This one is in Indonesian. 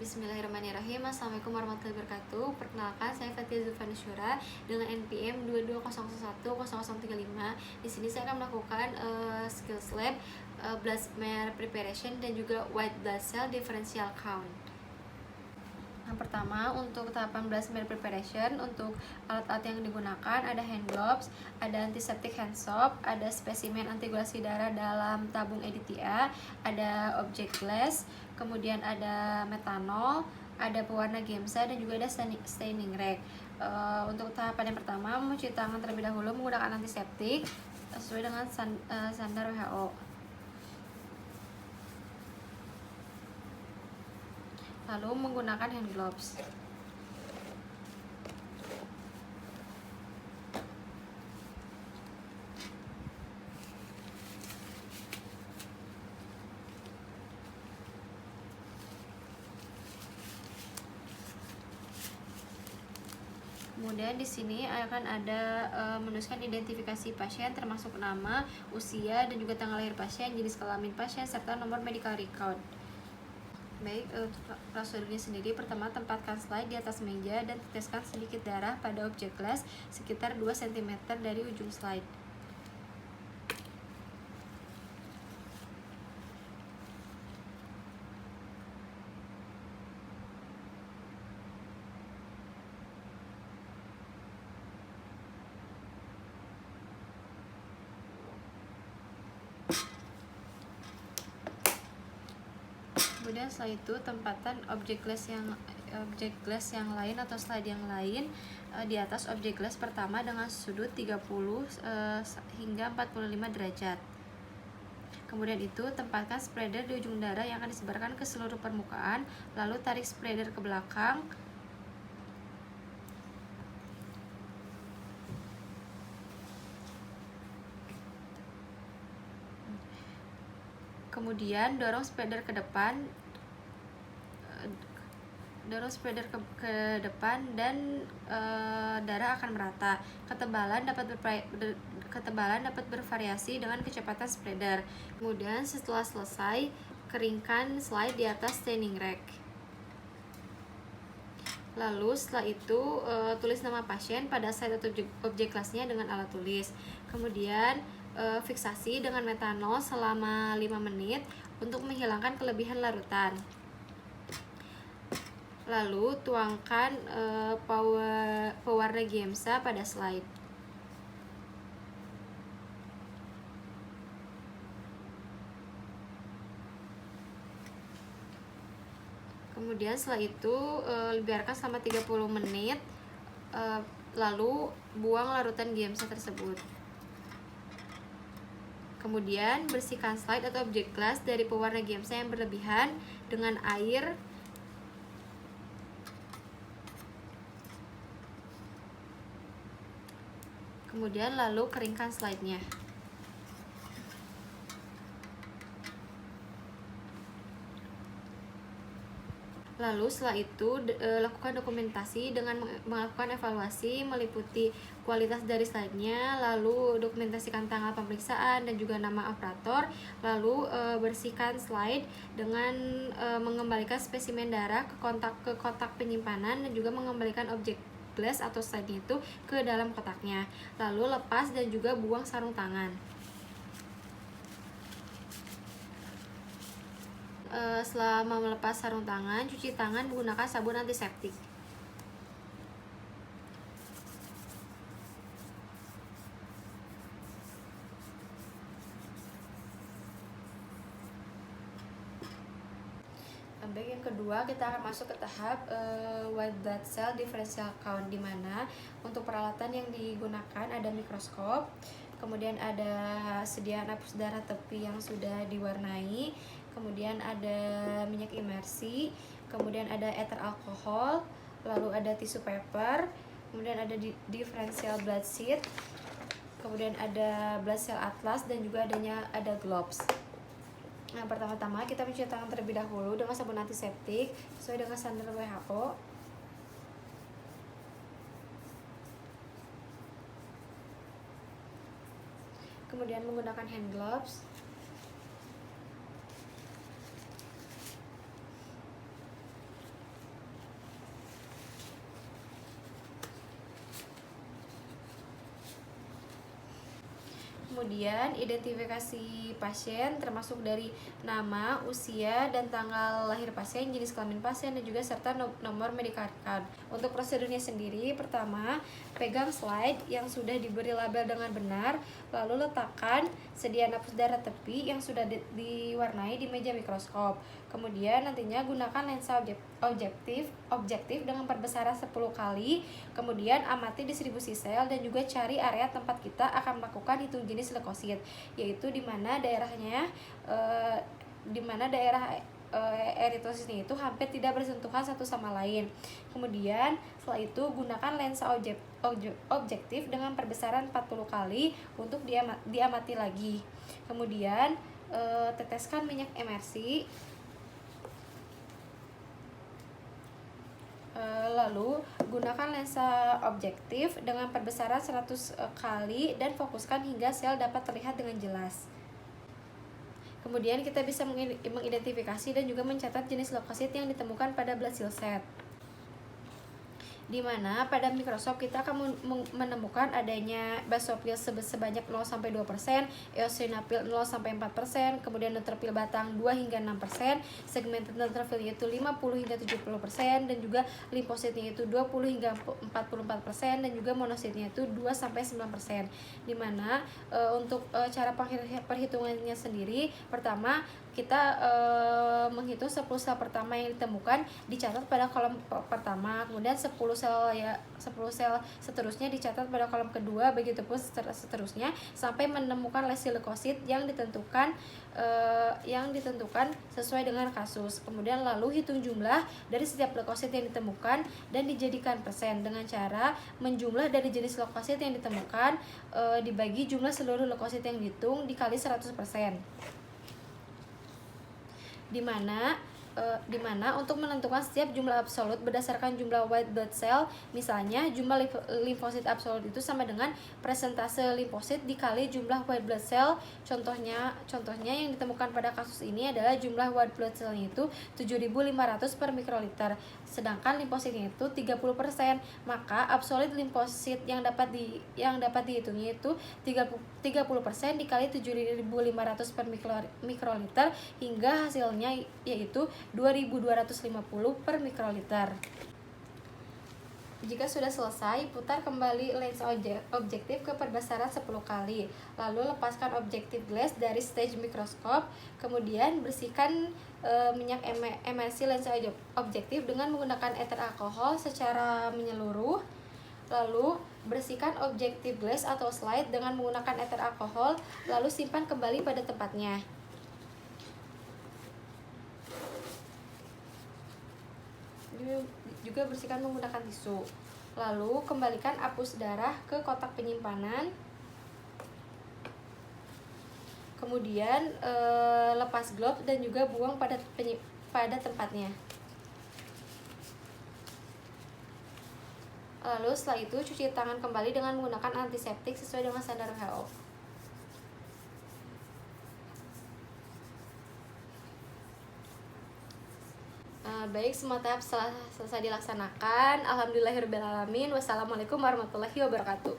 Bismillahirrahmanirrahim. Assalamualaikum warahmatullahi wabarakatuh. Perkenalkan, saya Fatia Zulfanusyura dengan NPM 22001035. Di sini saya akan melakukan skills lab, blood smear preparation dan juga white blood cell differential count. Yang pertama, untuk tahapan blood smear preparation, untuk alat-alat yang digunakan ada hand gloves, ada antiseptic hand soap, ada spesimen antigulasi darah dalam tabung EDTA, ada object glass, kemudian ada metanol, ada pewarna Gemsa, dan juga ada staining rag. Untuk tahapan yang pertama, mencuci tangan terlebih dahulu menggunakan antiseptik sesuai dengan standar WHO. Lalu menggunakan hand gloves. Kemudian di sini akan ada menuliskan identifikasi pasien termasuk nama, usia, dan juga tanggal lahir pasien, jenis kelamin pasien, serta nomor medical record. Baik, prosedurnya sendiri, pertama tempatkan slide di atas meja dan teteskan sedikit darah pada objek glass sekitar 2 cm dari ujung slide. Kemudian setelah itu tempatkan objek glass yang lain atau slide yang lain di atas objek glass pertama dengan sudut 30 hingga 45 derajat. Kemudian itu tempatkan spreader di ujung darah yang akan disebarkan ke seluruh permukaan, lalu tarik spreader ke belakang. Kemudian dorong spreader ke depan, dan darah akan merata. Ketebalan dapat bervariasi dengan kecepatan spreader. Kemudian setelah selesai, keringkan slide di atas staining rack. Lalu setelah itu tulis nama pasien pada slide atau objek kelasnya dengan alat tulis. Kemudian fiksasi dengan metanol selama 5 menit untuk menghilangkan kelebihan larutan. Lalu tuangkan pewarna Gemsa pada slide. Kemudian setelah itu biarkan selama 30 menit, lalu buang larutan Gemsa tersebut. Kemudian bersihkan slide atau objek glass dari pewarna Gemsa yang berlebihan dengan air. Kemudian lalu keringkan slide-nya. Lalu setelah itu lakukan dokumentasi dengan melakukan evaluasi meliputi kualitas dari slide-nya, lalu dokumentasikan tanggal pemeriksaan dan juga nama operator, lalu bersihkan slide dengan mengembalikan spesimen darah ke kotak penyimpanan dan juga mengembalikan objek glass atau slide-nya itu ke dalam kotaknya. Lalu lepas dan juga buang sarung tangan. Selama melepas sarung tangan, cuci tangan menggunakan sabun antiseptik. Baik, yang kedua kita akan masuk ke tahap white blood cell differential count, di mana untuk peralatan yang digunakan ada mikroskop, kemudian ada sediaan hapus darah tepi yang sudah diwarnai, kemudian ada minyak imersi, kemudian ada ether alkohol, lalu ada tisu paper, kemudian ada differential blood sheet, kemudian ada blood cell atlas, dan juga ada gloves. Nah, pertama-tama kita mencuci tangan terlebih dahulu dengan sabun antiseptik sesuai dengan standar WHO. Kemudian menggunakan hand gloves. Kemudian identifikasi pasien termasuk dari nama, usia, dan tanggal lahir pasien, jenis kelamin pasien, dan juga serta nomor Medicare card. Untuk prosedurnya sendiri, pertama, pegang slide yang sudah diberi label dengan benar, lalu letakkan sedia nafas darah tepi yang sudah diwarnai di meja mikroskop. Kemudian nantinya gunakan lensa objektif dengan perbesaran 10 kali. Kemudian amati distribusi sel dan juga cari area tempat kita akan melakukan hitung jenis leukosit, yaitu di mana daerahnya eritositnya itu hampir tidak bersentuhan satu sama lain. Kemudian setelah itu gunakan lensa objektif dengan perbesaran 40 kali untuk diamati lagi. Kemudian teteskan minyak emersi. Lalu gunakan lensa objektif dengan perbesaran 100 kali dan fokuskan hingga sel dapat terlihat dengan jelas. Kemudian kita bisa mengidentifikasi dan juga mencatat jenis leukosit yang ditemukan pada blood cell set, di mana pada mikroskop kita akan menemukan adanya basofil sebanyak 0-2%, eosinofil 0-4%, kemudian neutrophil batang 2-6%, segmented neutrophil yaitu 50-70%, dan juga limfositnya itu 20-44%, dan juga monositnya itu 2-9%. Di mana untuk cara perhitungannya sendiri, pertama kita menghitung 10 sel pertama yang ditemukan dicatat pada kolom pertama, kemudian 10 sel seterusnya dicatat pada kolom kedua, begitupun seterusnya sampai menemukan lesi leukosit yang ditentukan sesuai dengan kasus. Kemudian lalu hitung jumlah dari setiap leukosit yang ditemukan dan dijadikan persen dengan cara menjumlah dari jenis leukosit yang ditemukan dibagi jumlah seluruh leukosit yang dihitung dikali 100%. Di mana untuk menentukan setiap jumlah absolut berdasarkan jumlah white blood cell, misalnya jumlah limfosit absolut itu sama dengan presentase limfosit dikali jumlah white blood cell. Contohnya yang ditemukan pada kasus ini adalah jumlah white blood cellnya itu 7.500 per mikroliter, sedangkan limfositnya itu 30%, maka absolut limfosit yang dapat dihitungnya itu 30% dikali 7.500 per mikroliter hingga hasilnya yaitu 2.250 per mikroliter. Jika sudah selesai, putar kembali lensa objektif ke perbesaran 10 kali. Lalu lepaskan objektif glass dari stage mikroskop. Kemudian bersihkan minyak emersi lensa objektif dengan menggunakan ether alkohol secara menyeluruh. Lalu bersihkan objektif glass atau slide dengan menggunakan ether alkohol, lalu simpan kembali pada tempatnya. Juga bersihkan menggunakan tisu. Lalu kembalikan apus darah ke kotak penyimpanan. Kemudian lepas glove dan juga buang pada tempatnya. Lalu setelah itu cuci tangan kembali dengan menggunakan antiseptik sesuai dengan standar WHO. Baik, semua tahap selesai dilaksanakan. Alhamdulillahirrahmanirrahim. Wassalamualaikum warahmatullahi wabarakatuh.